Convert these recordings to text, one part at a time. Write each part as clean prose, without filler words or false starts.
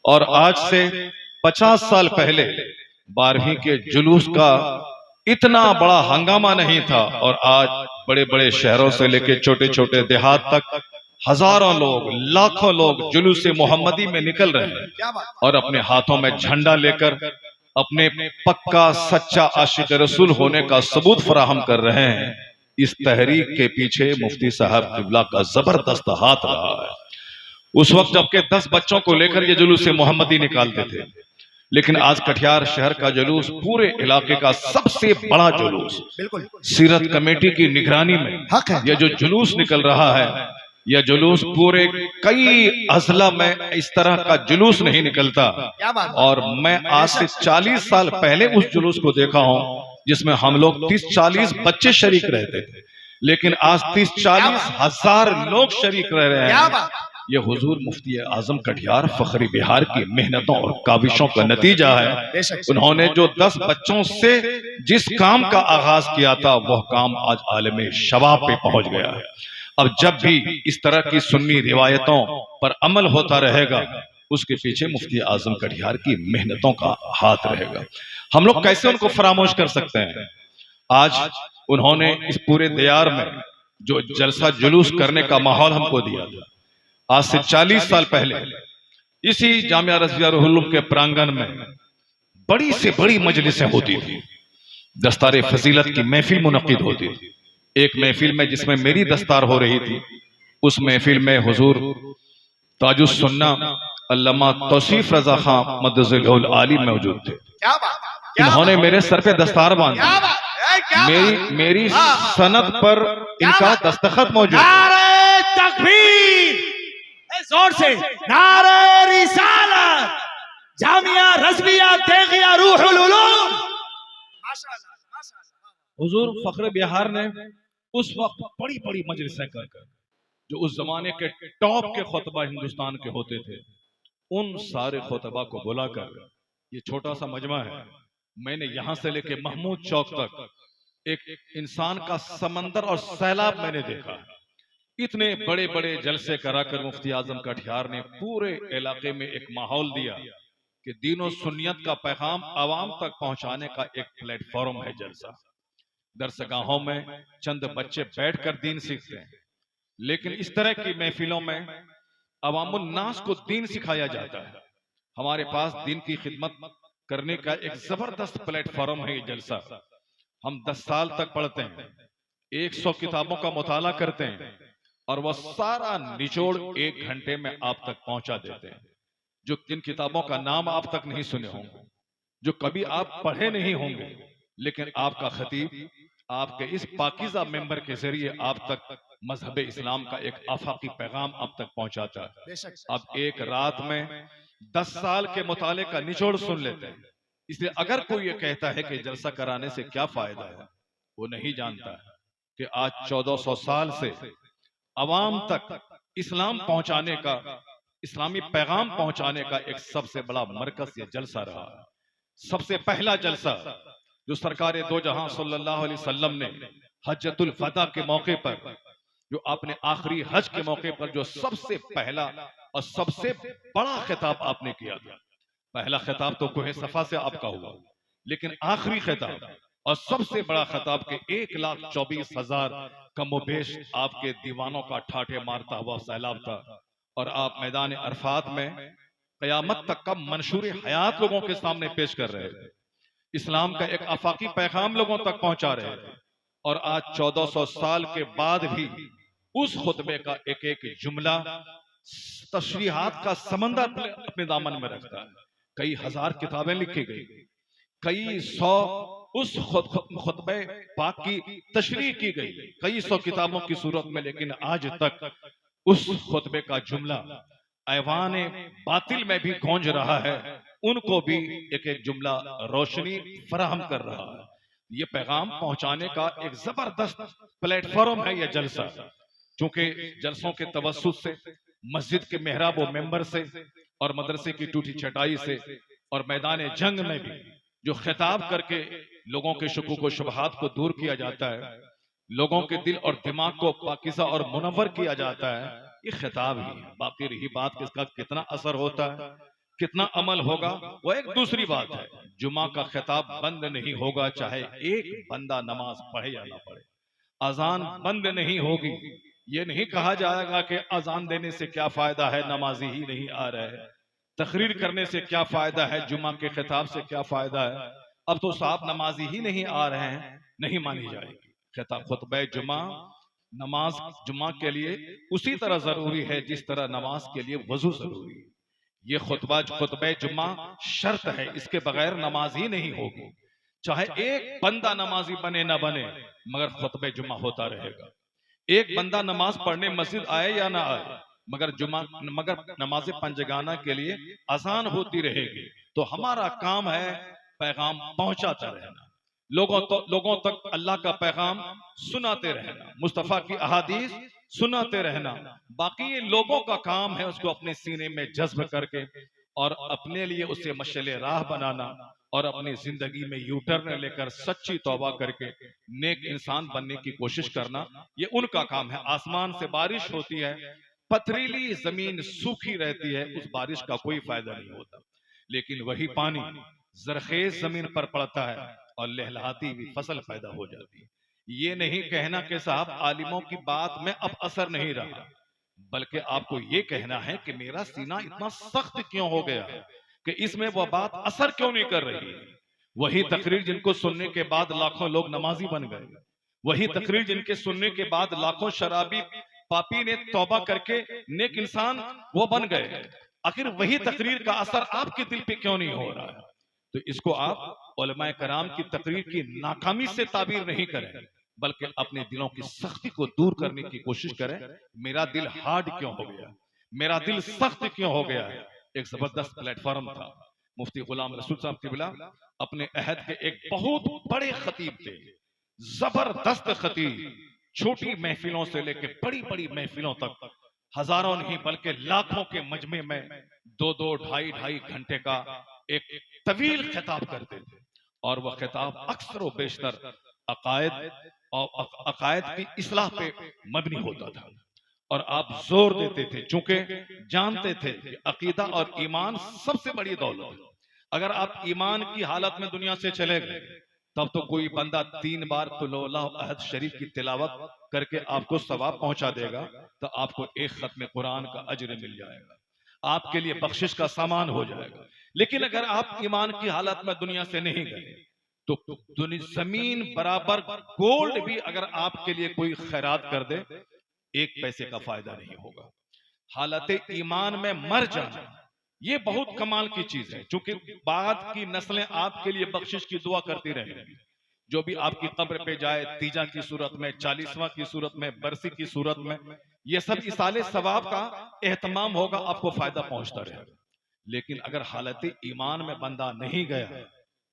और आज से 50 साल पहले 12वीं के जुलूस का इतना बड़ा हंगामा नहीं था, और आज बड़े बड़े शहरों से लेकर छोटे छोटे देहात तक हजारों लोग, लाखों लोग जुलूस मोहम्मदी में निकल रहे हैं और अपने हाथों में झंडा लेकर अपने पक्का सच्चा आशिक रसूल होने का सबूत फराहम कर रहे हैं। इस तहरीक के पीछे मुफ्ती साहब किबला का जबरदस्त हाथ रहा है। उस वक्त जबकि 10 बच्चों को लेकर ये जुलूस मोहम्मदी निकालते थे, लेकिन आज कटिहार शहर का जुलूस पूरे इलाके का सबसे बड़ा जुलूस, सीरत कमेटी की निगरानी में यह जो जुलूस निकल रहा है, यह जुलूस पूरे कई अजला में इस तरह का जुलूस नहीं निकलता। और मैं आज से 40 साल पहले उस जुलूस को देखा हूं जिसमें हम लोग 30-40 बच्चे शरीक रहते थे, लेकिन आज 30-40 हजार लोग शरीक रह रहे हैं। ये हुजूर मुफ्ती आजम कटिहार फखरी बिहार की मेहनतों और काविशों का नतीजा है। उन्होंने जो 10 बच्चों से जिस काम का आगाज किया था, वह काम आज आलमे शबाब पे पहुंच गया है। अब जब भी इस तरह की सुन्नी रिवायतों पर अमल होता रहेगा, उसके पीछे मुफ्ती आजम कटिहार की मेहनतों का हाथ रहेगा। हम लोग कैसे उनको फरामोश कर सकते हैं? आज उन्होंने इस पूरे दियार में जो जलसा जुलूस करने का माहौल हमको दिया था, आज से 40 साल पहले इसी जामिया रज़िया रुहुल उलूम के प्रांगण में बड़ी से बड़ी मजलिसें होती थी, दस्तार फजीलत की महफिल मुनक्किद होती थी। एक महफिल में जिसमें मेरी दस्तार हो रही थी, उस महफिल में हुजूर ताजुस सुन्ना अल्लामा तौसीफ रजा खां मदजुल आली मौजूद थे। इन्होंने मेरे सर पे दस्तार बांधी, मेरी सनद पर इनका दस्तखत मौजूद। नारे तकबीर, जोर से नारे रिसालत, जामिया रज़विया तेगिया रूहुल उलूम। हुजूर फखरे बिहार ने उस वक्त बड़ी बड़ी मजलिसें कर जो उस जमाने के टॉप के खुतबा हिंदुस्तान के होते थे, उन सारे खुतबा को बुलाकर, ये छोटा सा मजमा है, मैंने यहां से लेके महमूद चौक तक एक इंसान का समंदर और सैलाब मैंने देखा। इतने बड़े बड़े जलसे कराकर मुफ्ती आजम कटिहार ने पूरे इलाके में एक माहौल दिया कि दीन और सुन्नियत का पैगाम आवाम तक पहुंचाने का एक प्लेटफॉर्म है जलसा। दरसगाहों में चंद बच्चे बैठकर दीन सीखते हैं, लेकिन इस तरह की महफिलों में अवामुल नास को दीन सिखाया जाता है। हमारे पास दीन की खिदमत करने का एक जबरदस्त प्लेटफॉर्म है ये जलसा। हम 10 साल तक पढ़ते हैं, 100 किताबों का मुताला करते हैं, और वह सारा निचोड़ 1 घंटे में आप तक पहुंचा देते हैं। जो किन किताबों का नाम आप तक नहीं सुने होंगे, जो कभी आप पढ़े नहीं होंगे, लेकिन आपका खतीब आपके इस पाकीज़ा मेंबर के जरिए आप तक मजहब इस्लाम का एक आफाकी पैगाम आप तक पहुंचाता है। अब एक रात में 10 साल के मुताले का निचोड़ सुन लेते हैं। इसलिए अगर कोई ये कहता है कि जलसा कराने से क्या फायदा है, वो नहीं जानता है कि आज 1400 साल से अवाम तक इस्लाम पहुंचाने का, इस्लामी पैगाम पहुंचाने का एक सबसे बड़ा मरकज ये जलसा रहा है। सबसे पहला जलसा जो सरकार दो जहां सल्लल्लाहु अलैहि वसल्लम ने हज्जतुल फदा के मौके पर, जो आपने आखिरी हज के मौके पर जो सबसे पहला और सबसे बड़ा खिताब आपने किया था, पहला खिताब तो कोहे सफा से आपका हुआ, लेकिन आखिरी खिताब और सबसे बड़ा खिताब के 1,24,000 कमोबेश आपके दीवानों का ठाठे मारता हुआ सैलाब था, और आप मैदान अरफात में कयामत तक का मंशूर हयात लोगों के सामने पेश कर रहे थे। इस्लाम का एक आफाकी पैगाम लोगों तक पहुंचा रहे थे। और आज 1400 साल के बाद भी उस खुतबे का एक एक जुमला तशरीहात का समंदर अपने दामन में रखता है। कई हजार किताबें लिखी गई, कई सौ उस खुतबे पाक की तशरीह की गई, कई सौ किताबों की सूरत में, लेकिन आज तक उस खुतबे का जुमला ऐवाने बातिल में भी गूंज रहा है, उनको भी एक एक जुमला रोशनी फराहम कर रहा है। ये पैगाम पहुंचाने का एक जबरदस्त प्लेटफॉर्म है ये जलसा। चूंकि जलसों के तवस्सुत से, मस्जिद के मेहराब व मेंबर से, और मदरसे की टूटी छटाई से, और मैदान जंग में भी जो खिताब करके लोगों के शुकूक व शुबहात को दूर किया जाता है, लोगों के दिल और दिमाग को पाकीज़ा और मुनव्वर किया जाता है, ये खिताब ही है। बाकी रही बात किसका कितना असर होता है, कितना अमल होगा वो एक दूसरी बात है। जुमा का खिताब बंद नहीं होगा चाहे एक बंदा नमाज पढ़े या ना पढ़े। अजान बंद नहीं होगी। ये नहीं कहा जाएगा कि अजान देने से क्या फायदा है, नमाजी ही नहीं आ रहे, तकरीर करने से क्या फायदा है, जुमा के खिताब से क्या फायदा है, अब तो साहब नमाजी ही नहीं आ रहे हैं, नहीं मानी जाएगी। खिताब खुतबा जुमा, नमाज जुमा के लिए उसी तरह जरूरी है जिस तरह नमाज के लिए वजू जरूरी है। ये खुतबा जुम्मा शर्त है, इसके बगैर नमाज ही नहीं होगी। चाहे एक बंदा नमाजी बने ना बने, मगर खुतबा जुम्मा होता रहेगा। एक बंदा नमाज पढ़ने मस्जिद आए या ना आए, मगर नमाज पंजगाना के लिए आसान होती रहेगी। तो हमारा काम है पैगाम पहुंचाता रहना, लोगों तक अल्लाह का पैगाम सुनाते रहना, मुस्तफा की अहादीस सुनाते रहना। बाकी ये लोगों का काम है उसको अपने सीने में जज्ब करके और अपने लिए उसे मशले राह बनाना और अपनी जिंदगी में यू टर्न लेकर सच्ची तौबा करके नेक इंसान बनने की कोशिश करना, ये उनका काम है। आसमान से बारिश होती है, पथरीली जमीन सूखी रहती है, उस बारिश का कोई फायदा नहीं होता। लेकिन वही पानी जरखेज जमीन पर पड़ता है और लहलहाती हुई फसल पैदा हो जाती है। ये नहीं कहना कि साहब आलिमों की बात में अब असर नहीं रहा, बल्कि आपको ये कहना है कि मेरा सीना इतना सख्त क्यों हो गया कि इसमें वह बात असर क्यों नहीं कर रही है। वही तकरीर जिनको सुनने के बाद लाखों लोग नमाजी बन गए, वही तकरीर जिनके सुनने के बाद लाखों शराबी पापी ने तौबा करके नेक इंसान वो बन गए, आखिर वही तकरीर का असर आपके दिल पे क्यों नहीं हो रहा है। तो इसको आप उलमाए कराम की तकरीर की नाकामी से ताबीर नहीं करें, बल्कि अपने दिलों की सख्ती को दूर करने की कोशिश करें। मेरा दिल हार्ड क्यों हो गया, मेरा दिल सख्त क्यों हो गया है। एक जबरदस्त प्लेटफॉर्म था, मुफ्ती गुलाम रसूल साहब किबला अपने अहद के एक बहुत बड़े खतीब थे, जबरदस्त खतीब। छोटी महफिलों से लेकर बड़ी बड़ी महफिलों तक हजारों नहीं बल्कि लाखों के मजमे में दो दो ढाई ढाई घंटे का एक तवील खिताब करते थे। और वह खिताब अक्सर व बेशतर अकायद और अकायद की इस्लाह पे मबनी होता था। और आप जोर देते थे, चूंकि जानते थे कि अकीदा और ईमान सबसे बड़ी दौलत है। अगर आप ईमान की हालत में दुनिया से चले गए, तब तो कोई बंदा 3 बार कुल अहद शरीफ की तिलावत करके आपको सवाब पहुंचा देगा, तो आपको एक खत्म कुरान का अजर मिल जाएगा, आपके लिए बख्शिश का सामान हो जाएगा। लेकिन अगर आप ईमान की हालत में दुनिया से नहीं गए, तो जमीन बराबर गोल्ड भी अगर आपके लिए कोई खैरात कर दे, एक पैसे का फायदा नहीं होगा। हालत ईमान में मर जाना ये बहुत कमाल की चीज है, क्योंकि बाद की नस्लें आपके लिए बख्शिश की दुआ करती रहेंगी। जो भी आपकी कब्र पे जाए, तीजा की सूरत में, 40वां की सूरत में, बरसी की सूरत में, ये सब इसाले सवाब का एहतमाम होगा, आपको फायदा पहुंचता रहेगा। लेकिन अगर हालत ईमान में बंदा नहीं गया,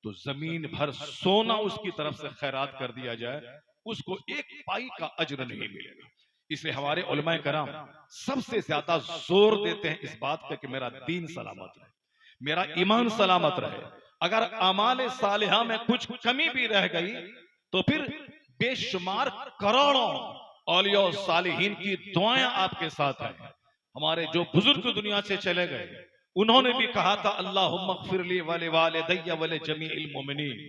तो जमीन भर सोना उसकी तरफ से खैरात कर दिया जाए, उसको एक पाई का अजर नहीं मिलेगा। इसलिए हमारे उलमाए कराम सबसे ज्यादा जोर देते हैं इस बात पे कि मेरा दीन सलामत रहे, मेरा ईमान सलामत रहे। अगर अमाल सालिहा में कुछ कमी भी रह गई, तो फिर बेशुमार करोड़ों औलिया और सालिहीन की दुआएं आपके साथ हैं। हमारे जो बुजुर्ग दुनिया से चले गए, उन्होंने भी कहा था, अल्लाहुम्मा ग़फ़िरली वले वालिदैया वले जमीइल मोमिनीन,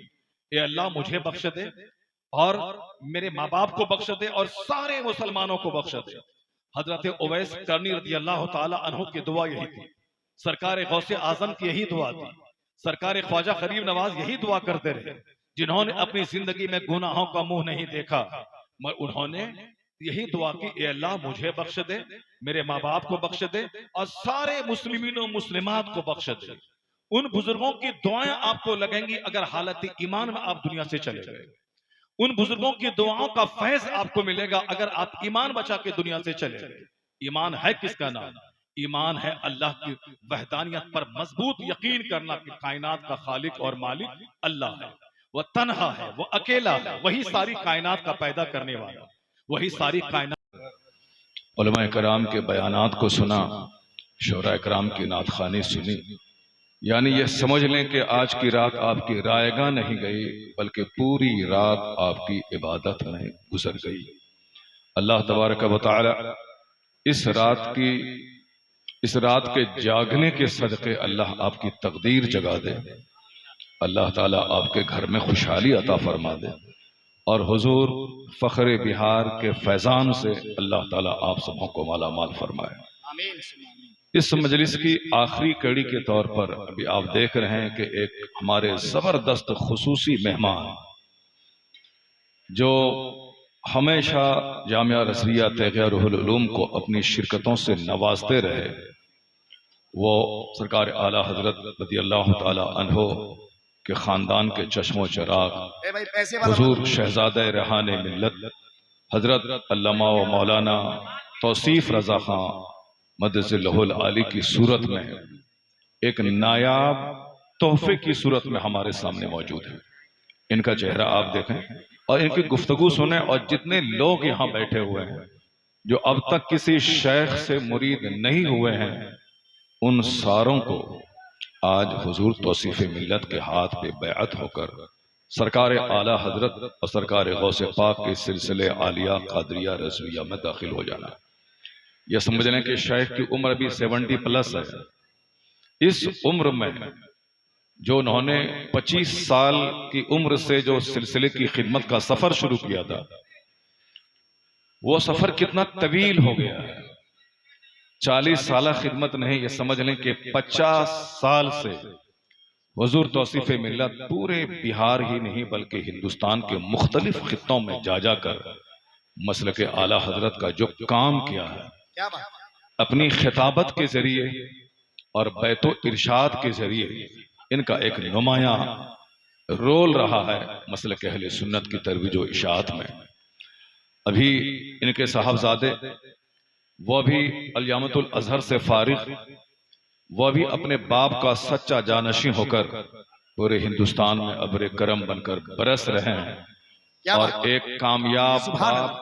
ए अल्लाह मुझे बख्श दे और मेरे माँ बाप को बख्श दे और सारे मुसलमानों को बख्श दे। हजरत उवैस करनी रज़ी अल्लाह ताला अन्हु की दुआ यही थी, सरकार गौसे आजम की यही दुआ थी, सरकार ख्वाजा गरीब नवाज यही दुआ करते रहे, जिन्होंने अपनी जिंदगी में गुनाहों का मुंह नहीं देखा, मगर उन्होंने यही दुआ की, ए अल्लाह मुझे बख्श दे, मेरे माँ बाप को बख्श दे और सारे मुस्लिमीन और मुस्लिमात को बख्श दे। उन बुजुर्गों की दुआएं आपको लगेंगी अगर हालत ईमान में आप दुनिया से चले गए। उन बुजुर्गों की दुआओं का फैज आपको मिलेगा अगर आप ईमान बचा के दुनिया से चले गए। ईमान है किसका नाम? ईमान है अल्लाह की वहदानियत पर मजबूत यकीन करना कि कायनात का खालिक और मालिक अल्लाह है, वह तन्हा है, वह अकेला है, वही सारी कायनात का पैदा करने वाला, वही सारी कायनात। उलमाए कराम के बयानात को सुना, शोरा कराम की नात खानी सुनी, यानी ये समझ लें कि आज की रात आपकी रायगा नहीं गई, बल्कि पूरी रात आपकी इबादत में गुजर गई। अल्लाह तबारक व तआला इस रात की इस रात के जागने के सदक़े अल्लाह आपकी तकदीर जगा दे, अल्लाह ताला आपके घर में खुशहाली अता फरमा दे और हुजूर फ़ख्र बिहार के फैज़ान से अल्लाह ताला आप सबों को माला माल फरमाए। इस मजलिस की आखिरी कड़ी के तौर पर अभी आप देख रहे हैं कि एक हमारे ज़बरदस्त खुसूसी मेहमान जो हमेशा जामिया रज़विया तैक़िया रुहुल उलूम को अपनी शिरकतों से नवाजते रहे, वो सरकार आला हजरत रज़ियल्लाहु ताला अन्हो के ख़ानदान के चश्मो चराग हुजूर शहज़ादा रहाने मिल्लत हजरत अल्लामा व मौलाना तौसीफ़ रज़ा ख़ां मदज़िल्लहुल आली की सूरत में एक नायाब तोहफे की सूरत में हमारे सामने मौजूद है। इनका चेहरा आप देखें और इनकी गुफ्तगू सुने, और जितने लोग यहाँ बैठे हुए हैं जो अब तक किसी शेख से मुरीद नहीं हुए हैं, उन सारों को आज हुजूर तौसीफ़ मिल्लत के हाथ पे बैअत होकर सरकार आला हजरत और सरकार गौसे पाक के सिलसिले आलिया कादरिया रज़विया में दाखिल हो जाना। यह समझ लें कि शेख की उम्र भी 70+ है। इस उम्र में जो उन्होंने 25 साल की उम्र से जो सिलसिले की खिदमत का सफर शुरू किया था, वो सफर कितना तवील हो गया है। 40 साल खिदमत नहीं, ये समझ लें कि 50 साल से हुजूर तौसीफ़ मिल्लत पूरे बिहार ही नहीं बल्कि हिंदुस्तान के मुख्तलिफ खित्तों में जा जाकर मसलक आला हजरत का जो काम किया है, अपनी खिताबत के जरिए और बैतो इरशाद के जरिए इनका एक नुमायां रोल रहा है मसलक अहले सुन्नत की तरवीज व इशाअत में। अभी इनके साहबजादे वह भी अल-जामिअतुल अज़हर से फारिग, वह भी अपने बाप का सच्चा जानशी होकर पूरे हिंदुस्तान में अब्र करम बनकर बरस रहे हैं और एक कामयाब बाप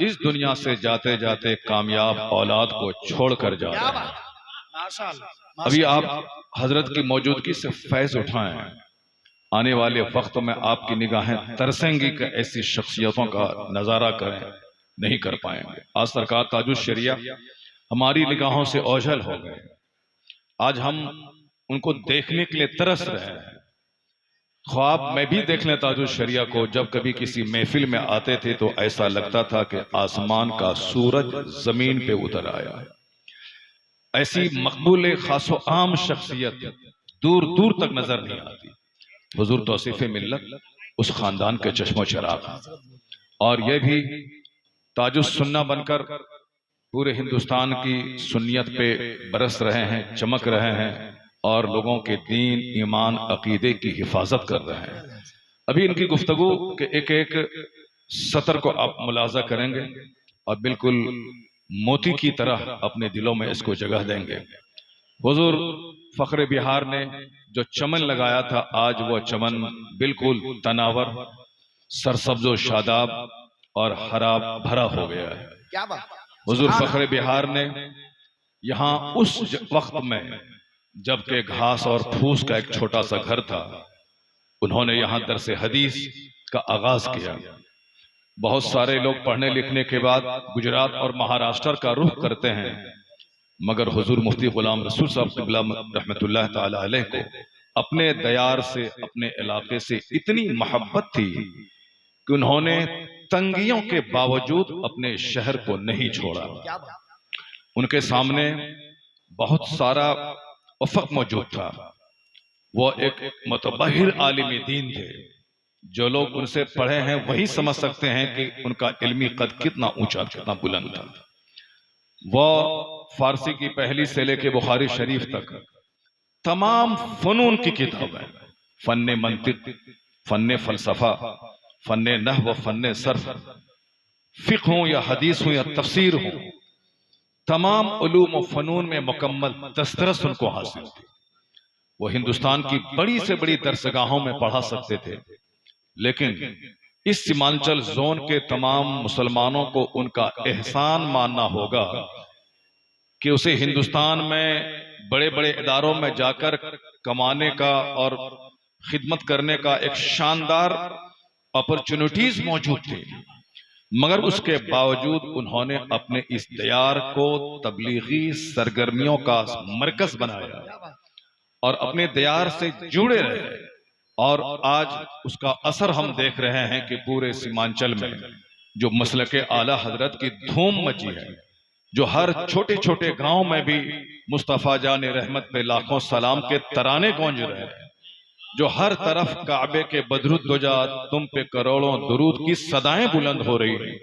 इस दुनिया से जाते जाते कामयाब औलाद को छोड़कर जा रहे हैं। अभी आप हजरत की मौजूदगी से फैज उठाएं, आने वाले वक्त में आपकी निगाहें तरसेंगी कि ऐसी शख्सियतों का नजारा करें, नहीं कर पाएंगे। आज सरकार ताजुश शरिया हमारी निगाहों से ओझल हो गए। आज हम उनको देखने के लिए तरस रहे हैं। ख्वाब में भी देख लें ताजुश शरिया को, जब कभी किसी महफिल में आते थे तो ऐसा लगता था कि आसमान का सूरज जमीन पे उतर आया। ऐसी मकबूल खासो आम शख्सियत दूर दूर तक नजर नहीं आती। हुजूर तौसीफ़ मिल्लत उस खानदान के चश्मो चराग, और यह भी ताजुस सुन्ना बनकर पूरे हिंदुस्तान की सुन्नियत पे बरस रहे हैं, चमक रहे हैं और लोगों के दीन ईमान अकीदे की हिफाजत कर रहे हैं। अभी इनकी गुफ्तगू के एक एक सतर को आप मुलाजा करेंगे और बिल्कुल मोती की तरह अपने दिलों में इसको जगह देंगे। हुजूर फख्र बिहार ने जो चमन लगाया था, आज वो चमन बिल्कुल तनावर, सरसब्ज़ो शादाब और हरा भरा हो गया है। हुजूर फख्र बिहार ने यहाँ उस वक्त में जबकि घास और फूस का एक छोटा सा घर था, उन्होंने यहाँ दरसे हदीस का आगाज किया। बहुत सारे लोग पढ़ने लिखने के बाद गुजरात और महाराष्ट्र का रुख करते हैं, मगर हुजूर मुफ्ती गुलाम रसूल साहब क़िबला रहमतुल्लाह ताला अलैह को अपने दयार से, अपने इलाके से इतनी मोहब्बत थी कि उन्होंने तंगियों के बावजूद अपने शहर को नहीं छोड़ा। उनके सामने बहुत सारा उफ़क़ मौजूद था। वो एक मुतबहिर आलिम दीन थे। जो लोग उनसे पढ़े हैं वही समझ सकते हैं कि उनका इल्मी कद कितना ऊंचा, कितना बुलंद था। वह फारसी की पहली से लेके बुखारी शरीफ तक तमाम फनून की किताब है। फन्ने मंतिक, फन्ने फलसफा, फन्ने नहव, फन्ने सर्फ, फिक़्ह हो या हदीस हो या तफसीर हो, तमाम उलूम व फनून में मुकम्मल दस्तरस उनको हासिल थी। वो हिंदुस्तान की बड़ी से बड़ी दरसगाहों में पढ़ा सकते थे, लेकिन इस सीमांचल जोन के तमाम मुसलमानों को उनका एहसान मानना होगा कि उसे हिंदुस्तान में बड़े बड़े इदारों में जाकर कमाने का और खिदमत करने का एक शानदार अपॉर्चुनिटीज मौजूद थे। मगर उसके बावजूद उन्होंने अपने इस दयार को तबलीगी सरगर्मियों का मरकज बनाया और अपने दयार से जुड़े रहे। और आज उसका असर हम देख रहे हैं कि पूरे सीमांचल में जो मसलके आला हजरत की धूम मची है, जो हर छोटे छोटे गांव में भी मुस्तफ़ा जान रहमत पे लाखों सलाम के तराने गूंज रहे हैं, जो हर तरफ काबे के बदरुद्दोजा तुम पे करोड़ों दुरूद की सदाएं बुलंद हो रही हैं,